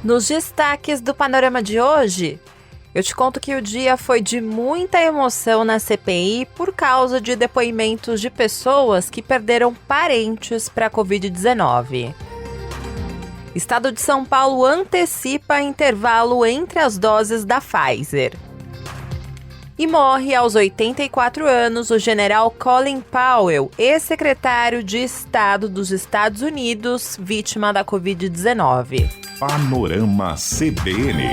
Nos destaques do Panorama de hoje, eu te conto que o dia foi de muita emoção na CPI por causa de depoimentos de pessoas que perderam parentes para a Covid-19. Estado de São Paulo antecipa intervalo entre as doses da Pfizer. E morre aos 84 anos o general Colin Powell, ex-secretário de Estado dos Estados Unidos, vítima da Covid-19. Panorama CBN.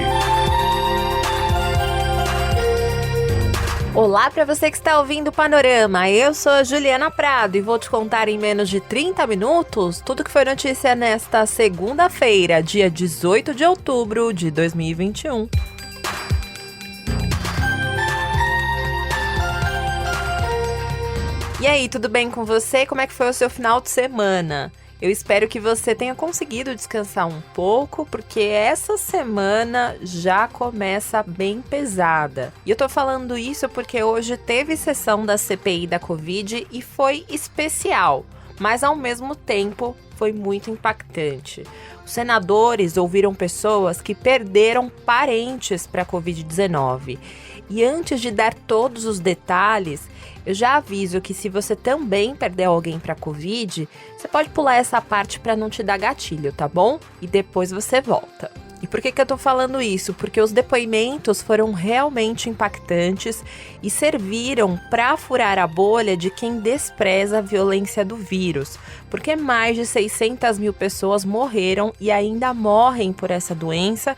Olá para você que está ouvindo o Panorama, eu sou a Juliana Prado e vou te contar em menos de 30 minutos tudo que foi notícia nesta segunda-feira, dia 18 de outubro de 2021. E aí, tudo bem com você? Como é que foi o seu final de semana? Eu espero que você tenha conseguido descansar um pouco, porque essa semana já começa bem pesada. E eu tô falando isso porque hoje teve sessão da CPI da Covid e foi especial, mas ao mesmo tempo foi muito impactante. Os senadores ouviram pessoas que perderam parentes para a Covid-19. E antes de dar todos os detalhes, eu já aviso que se você também perdeu alguém para a Covid, você pode pular essa parte para não te dar gatilho, tá bom? E depois você volta. E por que eu tô falando isso? Porque os depoimentos foram realmente impactantes e serviram para furar a bolha de quem despreza a violência do vírus. Porque mais de 600 mil pessoas morreram e ainda morrem por essa doença,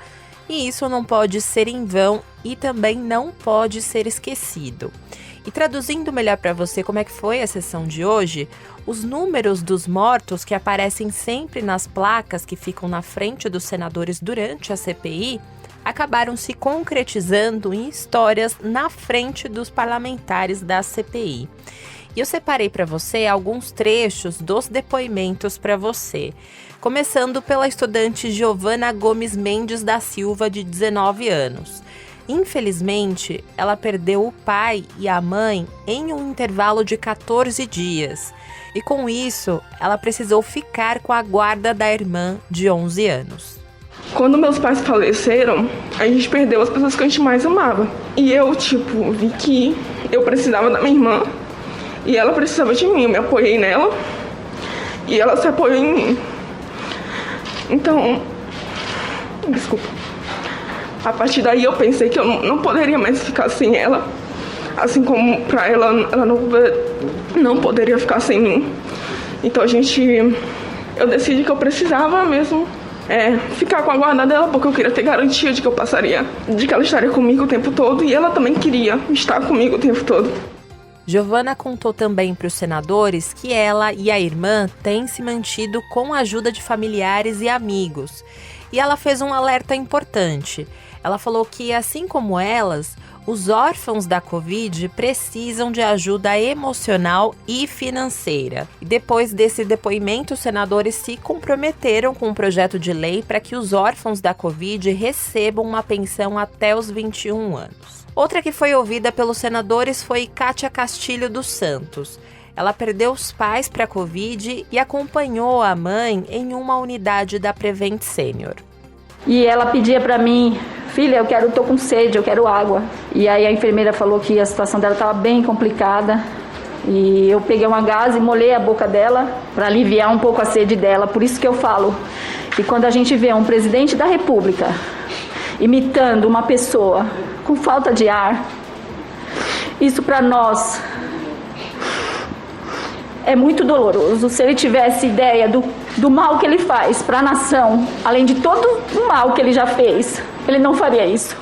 e isso não pode ser em vão e também não pode ser esquecido. E traduzindo melhor para você como é que foi a sessão de hoje, os números dos mortos que aparecem sempre nas placas que ficam na frente dos senadores durante a CPI acabaram se concretizando em histórias na frente dos parlamentares da CPI. E eu separei para você alguns trechos dos depoimentos para você, começando pela estudante Giovana Gomes Mendes da Silva, de 19 anos. Infelizmente, ela perdeu o pai e a mãe em um intervalo de 14 dias. E com isso, ela precisou ficar com a guarda da irmã de 11 anos. Quando meus pais faleceram, a gente perdeu as pessoas que a gente mais amava. E eu, vi que eu precisava da minha irmã e ela precisava de mim. Eu me apoiei nela e ela se apoiou em mim. Então, desculpa. A partir daí eu pensei que eu não poderia mais ficar sem ela, assim como para ela não poderia ficar sem mim. Então eu decidi que eu precisava mesmo ficar com a guarda dela, porque eu queria ter garantia de que ela estaria comigo o tempo todo, e ela também queria estar comigo o tempo todo. Giovana contou também para os senadores que ela e a irmã têm se mantido com a ajuda de familiares e amigos. E ela fez um alerta importante. Ela falou que, assim como elas, os órfãos da Covid precisam de ajuda emocional e financeira. E depois desse depoimento, os senadores se comprometeram com um projeto de lei para que os órfãos da Covid recebam uma pensão até os 21 anos. Outra que foi ouvida pelos senadores foi Kátia Castilho dos Santos. Ela perdeu os pais para a Covid e acompanhou a mãe em uma unidade da Prevent Senior. E ela pedia para mim: filha, tô com sede, eu quero água. E aí a enfermeira falou que a situação dela estava bem complicada. E eu peguei uma gaze e molhei a boca dela para aliviar um pouco a sede dela. Por isso que eu falo que quando a gente vê um presidente da República imitando uma pessoa com falta de ar, isso para nós é muito doloroso. Se ele tivesse ideia do mal que ele faz para a nação, além de todo o mal que ele já fez, ele não faria isso.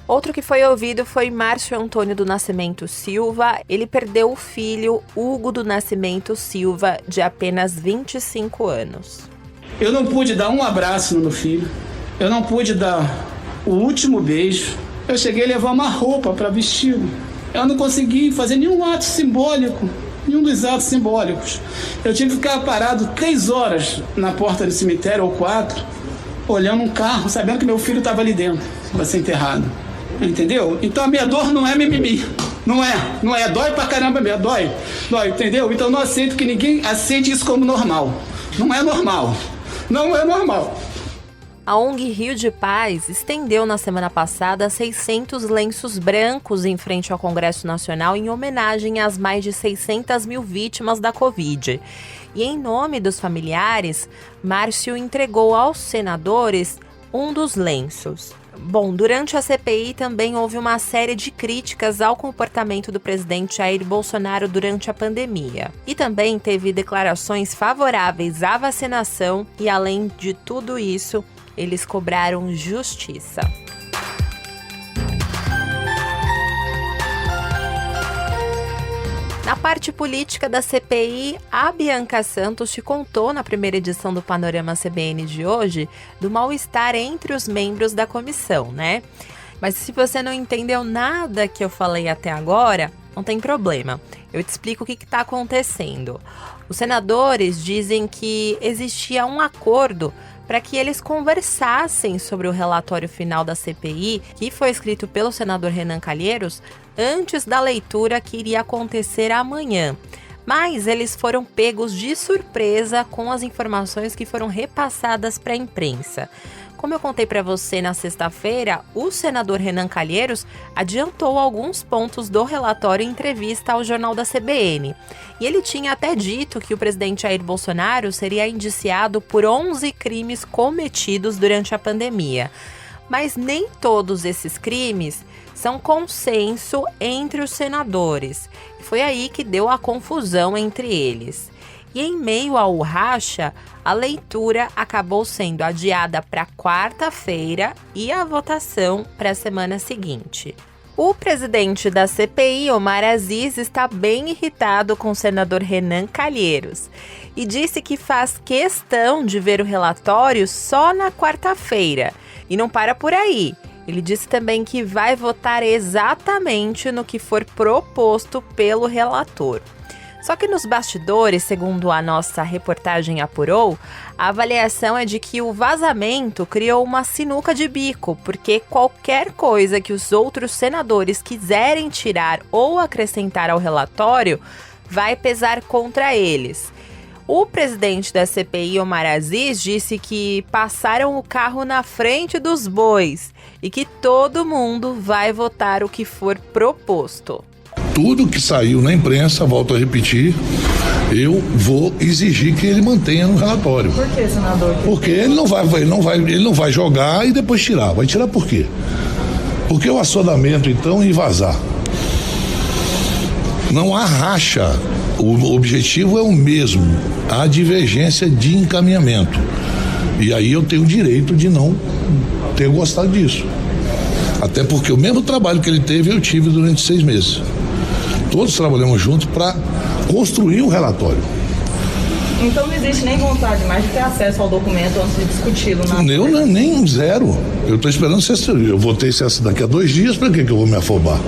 Outro que foi ouvido foi Márcio Antônio do Nascimento Silva. Ele perdeu o filho Hugo do Nascimento Silva, de apenas 25 anos. Eu não pude dar um abraço no meu filho, eu não pude dar o último beijo. Eu cheguei a levar uma roupa para vesti-lo. Eu não consegui fazer nenhum ato simbólico, nenhum dos atos simbólicos. Eu tive que ficar parado 3 horas na porta do cemitério, ou 4, olhando um carro, sabendo que meu filho estava ali dentro para ser enterrado. Entendeu? Então a minha dor não é mimimi. Não é. Dói pra caramba mesmo. Dói, entendeu? Então não aceito que ninguém aceite isso como normal. Não é normal. A ONG Rio de Paz estendeu na semana passada 600 lenços brancos em frente ao Congresso Nacional em homenagem às mais de 600 mil vítimas da Covid. E em nome dos familiares, Márcio entregou aos senadores um dos lenços. Bom, durante a CPI também houve uma série de críticas ao comportamento do presidente Jair Bolsonaro durante a pandemia. E também teve declarações favoráveis à vacinação e, além de tudo isso, eles cobraram justiça. Na parte política da CPI, a Bianca Santos te contou na primeira edição do Panorama CBN de hoje do mal-estar entre os membros da comissão, né? Mas se você não entendeu nada que eu falei até agora, não tem problema. Eu te explico o que está acontecendo. Os senadores dizem que existia um acordo para que eles conversassem sobre o relatório final da CPI, que foi escrito pelo senador Renan Calheiros, antes da leitura que iria acontecer amanhã. Mas eles foram pegos de surpresa com as informações que foram repassadas para a imprensa. Como eu contei para você na sexta-feira, o senador Renan Calheiros adiantou alguns pontos do relatório em entrevista ao Jornal da CBN. E ele tinha até dito que o presidente Jair Bolsonaro seria indiciado por 11 crimes cometidos durante a pandemia. Mas nem todos esses crimes são consenso entre os senadores. E foi aí que deu a confusão entre eles. E em meio ao racha, a leitura acabou sendo adiada para quarta-feira e a votação para a semana seguinte. O presidente da CPI, Omar Aziz, está bem irritado com o senador Renan Calheiros e disse que faz questão de ver o relatório só na quarta-feira. E não para por aí. Ele disse também que vai votar exatamente no que for proposto pelo relator. Só que nos bastidores, segundo a nossa reportagem apurou, a avaliação é de que o vazamento criou uma sinuca de bico, porque qualquer coisa que os outros senadores quiserem tirar ou acrescentar ao relatório vai pesar contra eles. O presidente da CPI, Omar Aziz, disse que passaram o carro na frente dos bois e que todo mundo vai votar o que for proposto. Tudo que saiu na imprensa, volto a repetir, eu vou exigir que ele mantenha no relatório. Por que, senador? Porque ele não vai jogar e depois tirar. Vai tirar por quê? Porque o assodamento, então, em vazar. Não há racha. O objetivo é o mesmo. Há divergência de encaminhamento. E aí eu tenho o direito de não ter gostado disso. Até porque o mesmo trabalho que ele teve, eu tive durante 6 meses. Todos trabalhamos juntos para construir um relatório. Então não existe nem vontade mais de ter acesso ao documento antes de discuti-lo? Nem zero. Eu estou esperando eu vou ter acesso daqui a 2 dias, para que eu vou me afobar?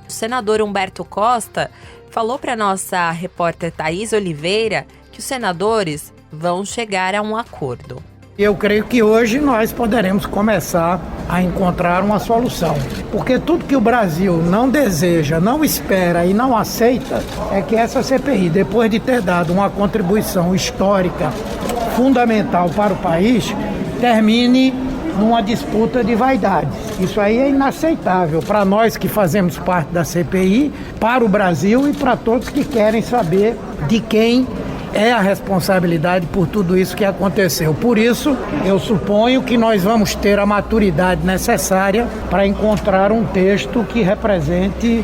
O senador Humberto Costa falou para nossa repórter Thaís Oliveira que os senadores vão chegar a um acordo. Eu creio que hoje nós poderemos começar a encontrar uma solução. Porque tudo que o Brasil não deseja, não espera e não aceita é que essa CPI, depois de ter dado uma contribuição histórica fundamental para o país, termine numa disputa de vaidade. Isso aí é inaceitável para nós que fazemos parte da CPI, para o Brasil e para todos que querem saber de quem é a responsabilidade por tudo isso que aconteceu. Por isso, eu suponho que nós vamos ter a maturidade necessária para encontrar um texto que represente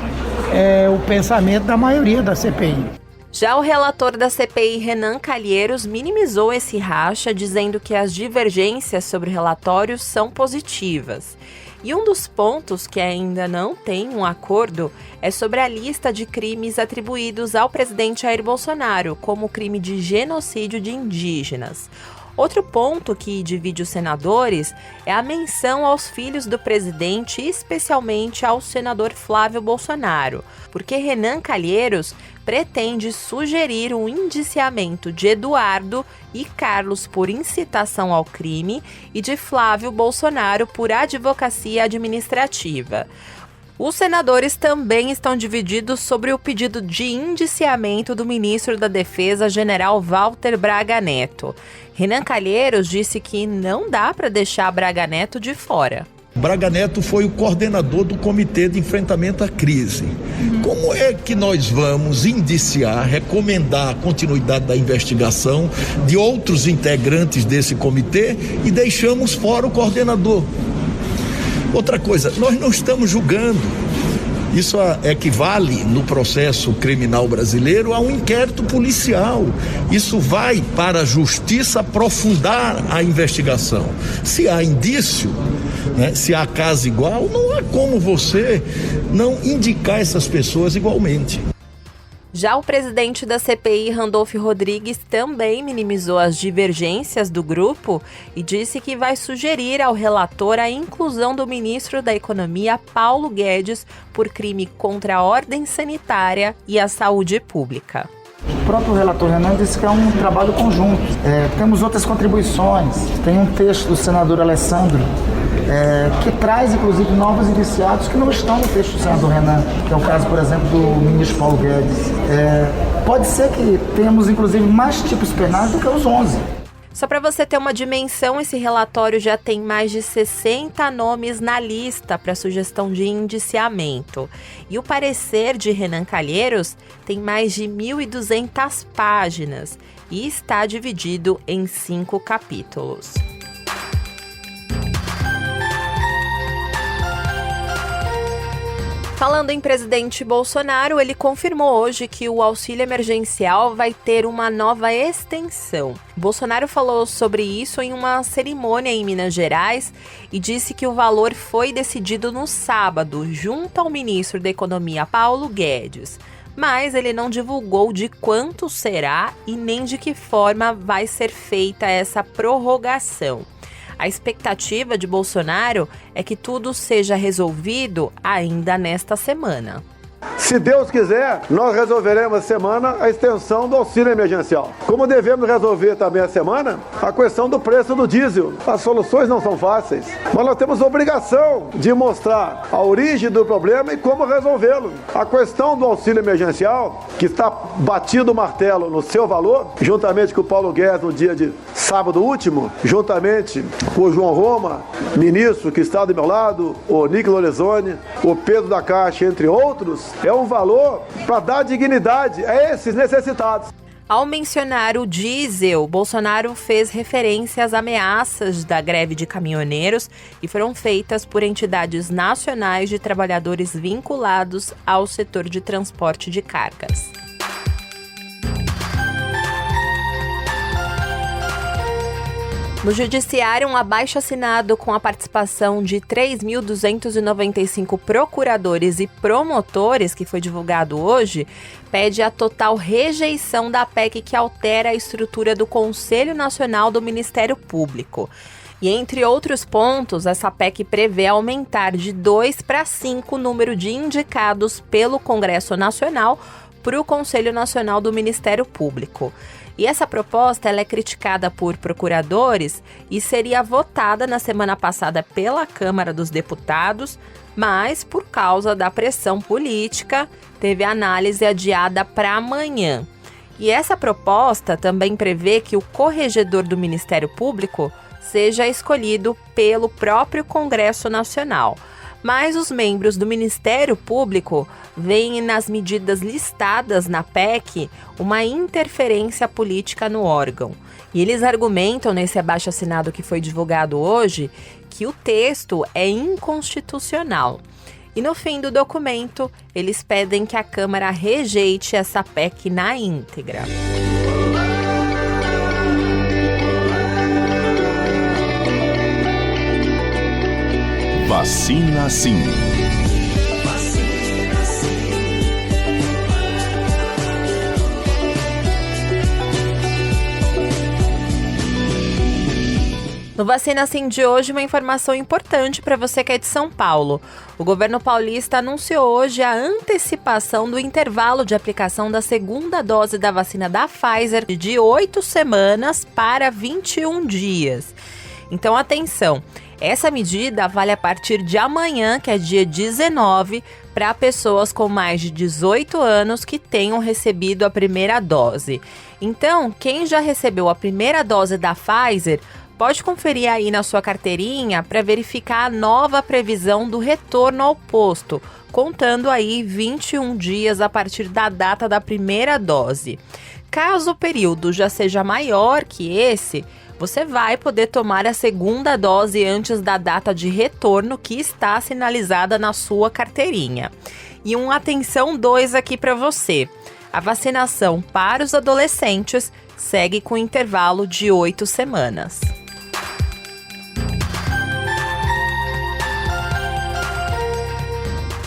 o pensamento da maioria da CPI. Já o relator da CPI, Renan Calheiros, minimizou esse racha, dizendo que as divergências sobre o relatório são positivas. E um dos pontos que ainda não tem um acordo é sobre a lista de crimes atribuídos ao presidente Jair Bolsonaro, como o crime de genocídio de indígenas. Outro ponto que divide os senadores é a menção aos filhos do presidente, especialmente ao senador Flávio Bolsonaro, porque Renan Calheiros pretende sugerir um indiciamento de Eduardo e Carlos por incitação ao crime e de Flávio Bolsonaro por advocacia administrativa. Os senadores também estão divididos sobre o pedido de indiciamento do ministro da Defesa, general Walter Braga Neto. Renan Calheiros disse que não dá para deixar Braga Neto de fora. Braga Neto foi o coordenador do Comitê de Enfrentamento à Crise. Como é que nós vamos indiciar, recomendar a continuidade da investigação de outros integrantes desse comitê e deixamos fora o coordenador? Outra coisa, nós não estamos julgando. Isso equivale no processo criminal brasileiro a um inquérito policial. Isso vai para a justiça aprofundar a investigação. Se há indício, né, se há caso igual, não há como você não indicar essas pessoas igualmente. Já o presidente da CPI, Randolfo Rodrigues, também minimizou as divergências do grupo e disse que vai sugerir ao relator a inclusão do ministro da Economia, Paulo Guedes, por crime contra a ordem sanitária e a saúde pública. O próprio relator Renan disse que é um trabalho conjunto. Temos outras contribuições. Tem um texto do senador Alessandro que traz, inclusive, novos indiciados que não estão no texto do senador Renan, que é o caso, por exemplo, do ministro Paulo Guedes. Pode ser que tenhamos, inclusive, mais tipos penais do que os 11. Só para você ter uma dimensão, esse relatório já tem mais de 60 nomes na lista para sugestão de indiciamento. E o parecer de Renan Calheiros tem mais de 1.200 páginas e está dividido em 5 capítulos. Falando em presidente Bolsonaro, ele confirmou hoje que o auxílio emergencial vai ter uma nova extensão. Bolsonaro falou sobre isso em uma cerimônia em Minas Gerais e disse que o valor foi decidido no sábado, junto ao ministro da Economia, Paulo Guedes. Mas ele não divulgou de quanto será e nem de que forma vai ser feita essa prorrogação. A expectativa de Bolsonaro é que tudo seja resolvido ainda nesta semana. Se Deus quiser, nós resolveremos essa semana a extensão do auxílio emergencial. Como devemos resolver também a semana a questão do preço do diesel. As soluções não são fáceis, mas nós temos a obrigação de mostrar a origem do problema e como resolvê-lo. A questão do auxílio emergencial, que está batido o martelo no seu valor, juntamente com o Paulo Guedes no dia de sábado último, juntamente com o João Roma, ministro que está do meu lado, o Nick Lorenzoni, o Pedro da Caixa, entre outros, é um valor para dar dignidade a esses necessitados. Ao mencionar o diesel, Bolsonaro fez referência às ameaças da greve de caminhoneiros que foram feitas por entidades nacionais de trabalhadores vinculados ao setor de transporte de cargas. No Judiciário, um abaixo-assinado com a participação de 3.295 procuradores e promotores, que foi divulgado hoje, pede a total rejeição da PEC que altera a estrutura do Conselho Nacional do Ministério Público. E, entre outros pontos, essa PEC prevê aumentar de 2 para 5 o número de indicados pelo Congresso Nacional para o Conselho Nacional do Ministério Público. E essa proposta ela é criticada por procuradores e seria votada na semana passada pela Câmara dos Deputados, mas por causa da pressão política, teve a análise adiada para amanhã. E essa proposta também prevê que o corregedor do Ministério Público seja escolhido pelo próprio Congresso Nacional. Mas os membros do Ministério Público veem nas medidas listadas na PEC uma interferência política no órgão. E eles argumentam nesse abaixo-assinado que foi divulgado hoje que o texto é inconstitucional. E no fim do documento, eles pedem que a Câmara rejeite essa PEC na íntegra. Vacina sim. No Vacina Sim de hoje, uma informação importante para você que é de São Paulo. O governo paulista anunciou hoje a antecipação do intervalo de aplicação da segunda dose da vacina da Pfizer de 8 semanas para 21 dias. Então, atenção! Essa medida vale a partir de amanhã, que é dia 19, para pessoas com mais de 18 anos que tenham recebido a primeira dose. Então, quem já recebeu a primeira dose da Pfizer, pode conferir aí na sua carteirinha para verificar a nova previsão do retorno ao posto, contando aí 21 dias a partir da data da primeira dose. Caso o período já seja maior que esse, você vai poder tomar a segunda dose antes da data de retorno que está sinalizada na sua carteirinha. E um atenção 2 aqui para você. A vacinação para os adolescentes segue com intervalo de 8 semanas.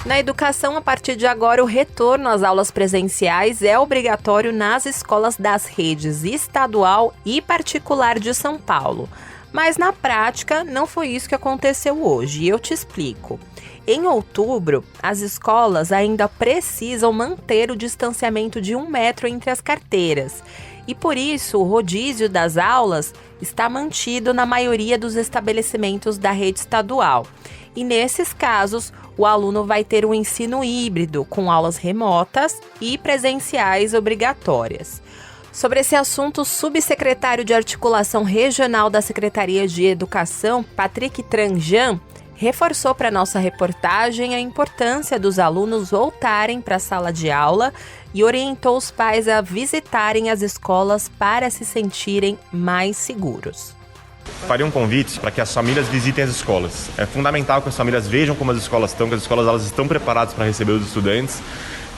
Na educação, a partir de agora, o retorno às aulas presenciais é obrigatório nas escolas das redes estadual e particular de São Paulo. Mas na prática, não foi isso que aconteceu hoje, e eu te explico. Em outubro, as escolas ainda precisam manter o distanciamento de 1 metro entre as carteiras. E por isso, o rodízio das aulas está mantido na maioria dos estabelecimentos da rede estadual. E nesses casos, o aluno vai ter um ensino híbrido, com aulas remotas e presenciais obrigatórias. Sobre esse assunto, o subsecretário de Articulação Regional da Secretaria de Educação, Patrick Tranjan, reforçou para nossa reportagem a importância dos alunos voltarem para a sala de aula e orientou os pais a visitarem as escolas para se sentirem mais seguros. Faria um convite para que as famílias visitem as escolas. É fundamental que as famílias vejam como as escolas estão, que as escolas elas estão preparadas para receber os estudantes,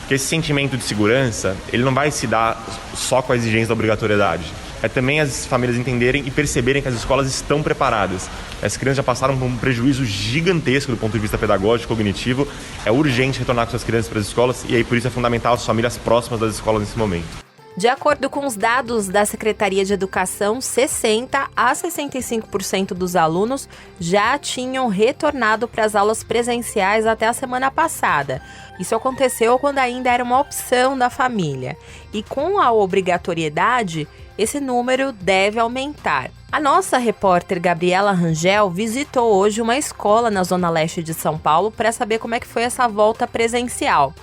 porque esse sentimento de segurança, ele não vai se dar só com a exigência da obrigatoriedade. É também as famílias entenderem e perceberem que as escolas estão preparadas. As crianças já passaram por um prejuízo gigantesco do ponto de vista pedagógico, cognitivo. É urgente retornar com suas crianças para as escolas e aí por isso é fundamental as famílias próximas das escolas nesse momento. De acordo com os dados da Secretaria de Educação, 60% a 65% dos alunos já tinham retornado para as aulas presenciais até a semana passada. Isso aconteceu quando ainda era uma opção da família. E com a obrigatoriedade, esse número deve aumentar. A nossa repórter Gabriela Rangel visitou hoje uma escola na Zona Leste de São Paulo para saber como é que foi essa volta presencial.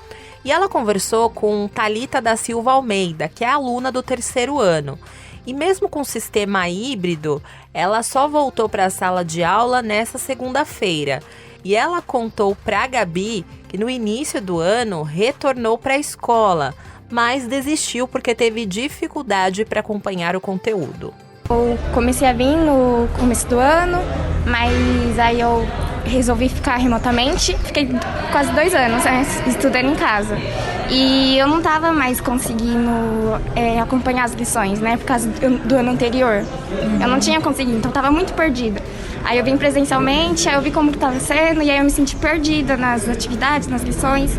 E ela conversou com Thalita da Silva Almeida, que é aluna do 3º ano. E mesmo com o sistema híbrido, ela só voltou para a sala de aula nessa segunda-feira. E ela contou para a Gabi que no início do ano retornou para a escola, mas desistiu porque teve dificuldade para acompanhar o conteúdo. Eu comecei a vir no começo do ano, mas aí eu resolvi ficar remotamente. Fiquei quase 2 anos, estudando em casa. E eu não estava mais conseguindo acompanhar as lições, por causa do ano anterior. Eu não tinha conseguido, então estava muito perdida. Aí eu vim presencialmente, aí eu vi como que estava sendo, e aí eu me senti perdida nas atividades, nas lições.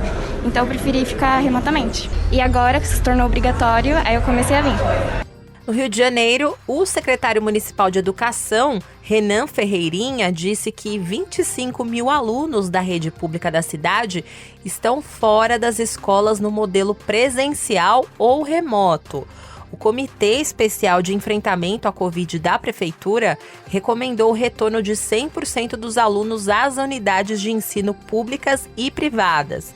Então eu preferi ficar remotamente. E agora que se tornou obrigatório, aí eu comecei a vir. No Rio de Janeiro, o secretário municipal de Educação, Renan Ferreirinha, disse que 25 mil alunos da rede pública da cidade estão fora das escolas no modelo presencial ou remoto. O Comitê Especial de Enfrentamento à Covid da Prefeitura recomendou o retorno de 100% dos alunos às unidades de ensino públicas e privadas.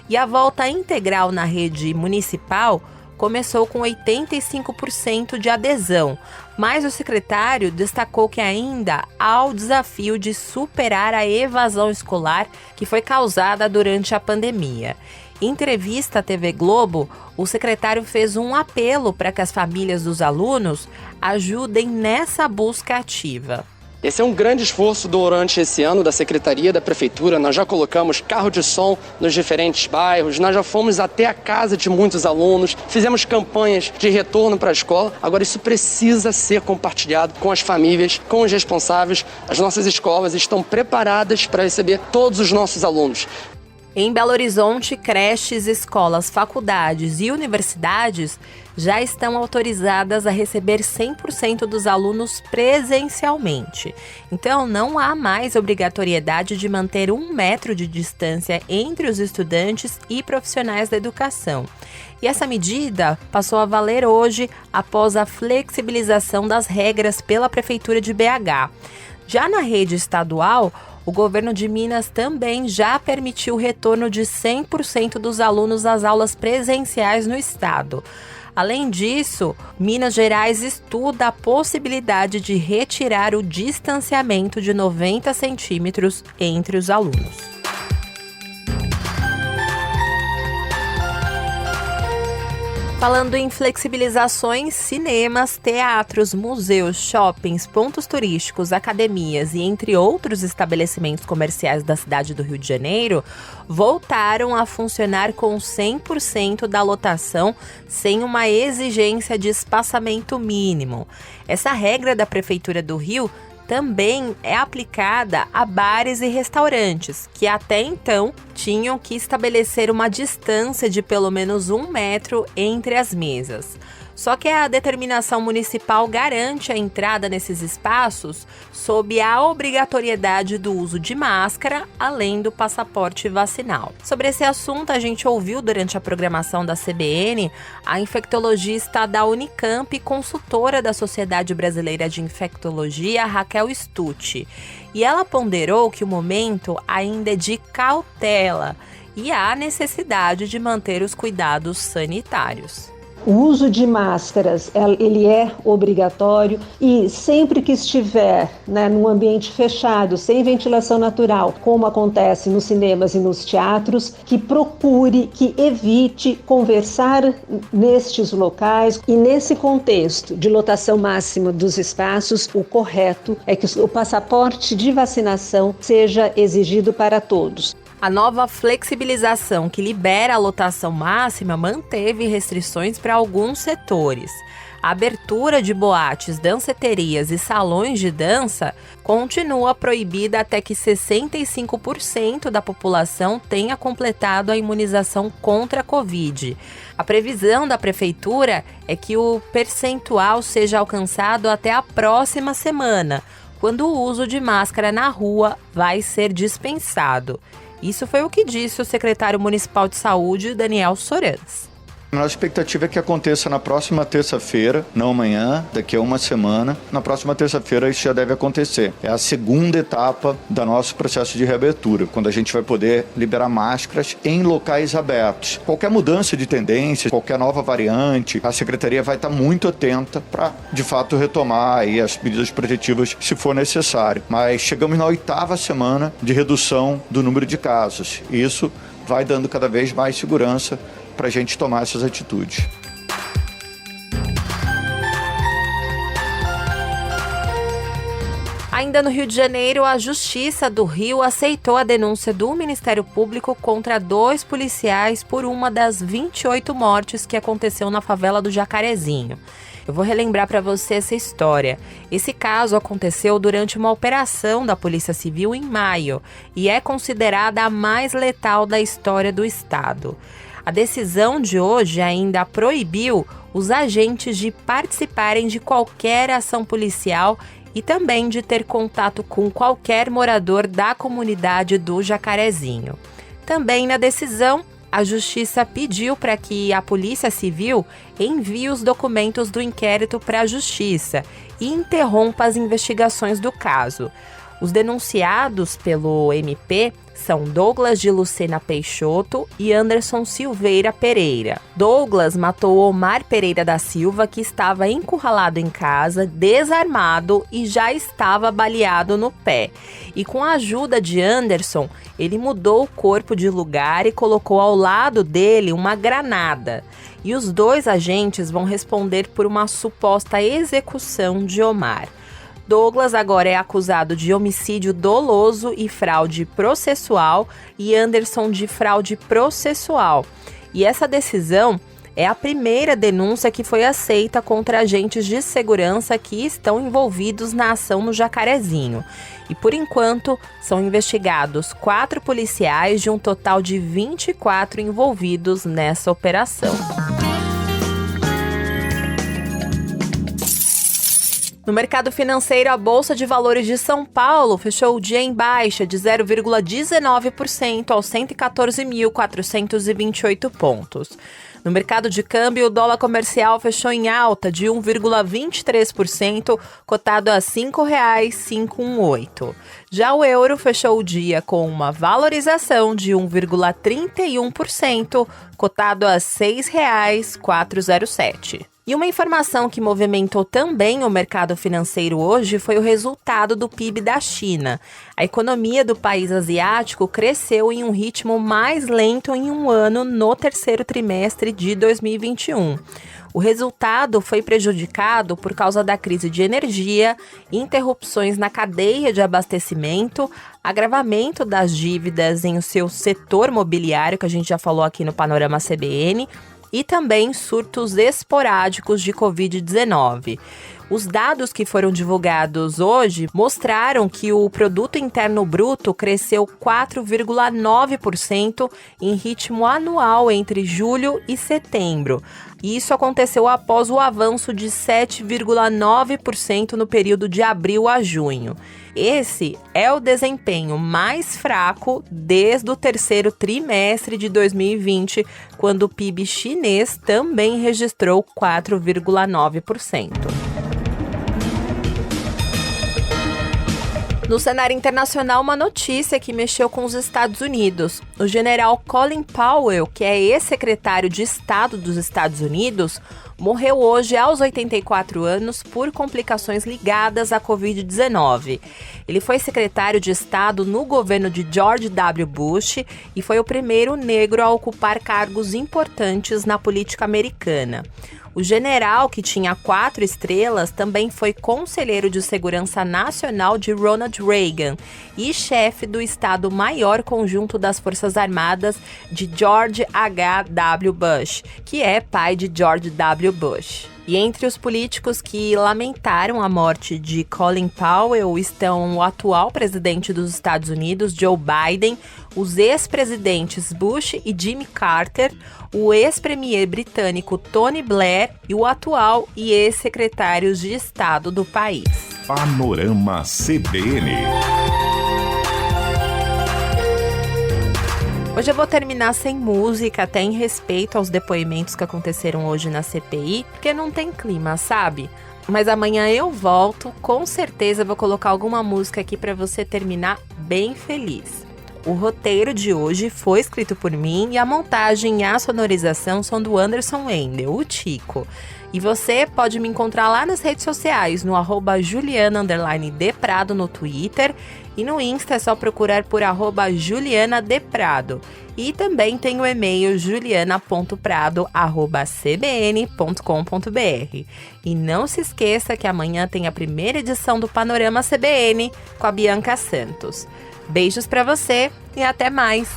E a volta integral na rede municipal começou com 85% de adesão, mas o secretário destacou que ainda há o desafio de superar a evasão escolar que foi causada durante a pandemia. Em entrevista à TV Globo, o secretário fez um apelo para que as famílias dos alunos ajudem nessa busca ativa. Esse é um grande esforço durante esse ano da Secretaria, da Prefeitura. Nós já colocamos carro de som nos diferentes bairros, nós já fomos até a casa de muitos alunos, fizemos campanhas de retorno para a escola. Agora isso precisa ser compartilhado com as famílias, com os responsáveis. As nossas escolas estão preparadas para receber todos os nossos alunos. Em Belo Horizonte, creches, escolas, faculdades e universidades já estão autorizadas a receber 100% dos alunos presencialmente. Então, não há mais obrigatoriedade de manter 1 metro de distância entre os estudantes e profissionais da educação. E essa medida passou a valer hoje após a flexibilização das regras pela Prefeitura de BH. Já na rede estadual, o governo de Minas também já permitiu o retorno de 100% dos alunos às aulas presenciais no estado. Além disso, Minas Gerais estuda a possibilidade de retirar o distanciamento de 90 centímetros entre os alunos. Falando em flexibilizações, cinemas, teatros, museus, shoppings, pontos turísticos, academias e entre outros estabelecimentos comerciais da cidade do Rio de Janeiro voltaram a funcionar com 100% da lotação sem uma exigência de espaçamento mínimo. Essa regra da Prefeitura do Rio também é aplicada a bares e restaurantes, que até então tinham que estabelecer uma distância de pelo menos 1 metro entre as mesas. Só que a determinação municipal garante a entrada nesses espaços sob a obrigatoriedade do uso de máscara, além do passaporte vacinal. Sobre esse assunto, a gente ouviu durante a programação da CBN a infectologista da Unicamp e consultora da Sociedade Brasileira de Infectologia, Raquel Stucci. E ela ponderou que o momento ainda é de cautela e há necessidade de manter os cuidados sanitários. O uso de máscaras, ele é obrigatório e sempre que estiver num ambiente fechado, sem ventilação natural, como acontece nos cinemas e nos teatros, que procure, que evite conversar nestes locais. E nesse contexto de lotação máxima dos espaços, o correto é que o passaporte de vacinação seja exigido para todos. A nova flexibilização que libera a lotação máxima manteve restrições para alguns setores. A abertura de boates, danceterias e salões de dança continua proibida até que 65% da população tenha completado a imunização contra a Covid. A previsão da Prefeitura é que o percentual seja alcançado até a próxima semana, quando o uso de máscara na rua vai ser dispensado. Isso foi o que disse o secretário municipal de saúde, Daniel Sorans. A nossa expectativa é que aconteça na próxima terça-feira, não amanhã, daqui a uma semana. Na próxima terça-feira isso já deve acontecer. É a segunda etapa do nosso processo de reabertura, quando a gente vai poder liberar máscaras em locais abertos. Qualquer mudança de tendência, qualquer nova variante, a Secretaria vai estar muito atenta para, de fato, retomar aí as medidas protetivas se for necessário. Mas chegamos na 8ª semana de redução do número de casos. E isso vai dando cada vez mais segurança para a gente tomar essas atitudes. Ainda no Rio de Janeiro, a Justiça do Rio aceitou a denúncia do Ministério Público contra 2 policiais por uma das 28 mortes que aconteceu na favela do Jacarezinho. Eu vou relembrar para você essa história. Esse caso aconteceu durante uma operação da Polícia Civil em maio e é considerada a mais letal da história do estado. A decisão de hoje ainda proibiu os agentes de participarem de qualquer ação policial e também de ter contato com qualquer morador da comunidade do Jacarezinho. Também na decisão, a Justiça pediu para que a Polícia Civil envie os documentos do inquérito para a Justiça e interrompa as investigações do caso. Os denunciados pelo MP são Douglas de Lucena Peixoto e Anderson Silveira Pereira. Douglas matou Omar Pereira da Silva, que estava encurralado em casa, desarmado e já estava baleado no pé. E com a ajuda de Anderson, ele mudou o corpo de lugar e colocou ao lado dele uma granada. E os 2 agentes vão responder por uma suposta execução de Omar. Douglas agora é acusado de homicídio doloso e fraude processual e Anderson de fraude processual. E essa decisão é a primeira denúncia que foi aceita contra agentes de segurança que estão envolvidos na ação no Jacarezinho. E por enquanto são investigados 4 policiais de um total de 24 envolvidos nessa operação. No mercado financeiro, a Bolsa de Valores de São Paulo fechou o dia em baixa de 0,19% aos 114.428 pontos. No mercado de câmbio, o dólar comercial fechou em alta de 1,23%, cotado a R$ 5,518. Já o euro fechou o dia com uma valorização de 1,31%, cotado a R$ 6,407. E uma informação que movimentou também o mercado financeiro hoje foi o resultado do PIB da China. A economia do país asiático cresceu em um ritmo mais lento em um ano no terceiro trimestre de 2021. O resultado foi prejudicado por causa da crise de energia, interrupções na cadeia de abastecimento, agravamento das dívidas em o seu setor mobiliário, que a gente já falou aqui no Panorama CBN, e também surtos esporádicos de Covid-19. Os dados que foram divulgados hoje mostraram que o Produto Interno Bruto cresceu 4,9% em ritmo anual entre julho e setembro. E isso aconteceu após o avanço de 7,9% no período de abril a junho. Esse é o desempenho mais fraco desde o terceiro trimestre de 2020, quando o PIB chinês também registrou 4,9%. No cenário internacional, uma notícia que mexeu com os Estados Unidos. O general Colin Powell, que é ex-secretário de Estado dos Estados Unidos, morreu hoje aos 84 anos por complicações ligadas à Covid-19. Ele foi secretário de Estado no governo de George W. Bush e foi o primeiro negro a ocupar cargos importantes na política americana. O general, que tinha 4 estrelas, também foi conselheiro de segurança nacional de Ronald Reagan e chefe do Estado-Maior Conjunto das Forças Armadas de George H.W. Bush, que é pai de George W. Bush. E entre os políticos que lamentaram a morte de Colin Powell estão o atual presidente dos Estados Unidos, Joe Biden, os ex-presidentes Bush e Jimmy Carter, o ex-premier britânico Tony Blair e o atual e ex-secretário de Estado do país. Panorama CBN. Hoje eu vou terminar sem música, até em respeito aos depoimentos que aconteceram hoje na CPI, porque não tem clima, sabe? Mas amanhã eu volto, com certeza vou colocar alguma música aqui para você terminar bem feliz. O roteiro de hoje foi escrito por mim e a montagem e a sonorização são do Anderson Wendel, o Tico. E você pode me encontrar lá nas redes sociais, no @Juliana_Deprado no Twitter, e no Insta é só procurar por @JulianaDeprado. E também tem o e-mail juliana.prado@cbn.com.br. E não se esqueça que amanhã tem a primeira edição do Panorama CBN com a Bianca Santos. Beijos pra você e até mais!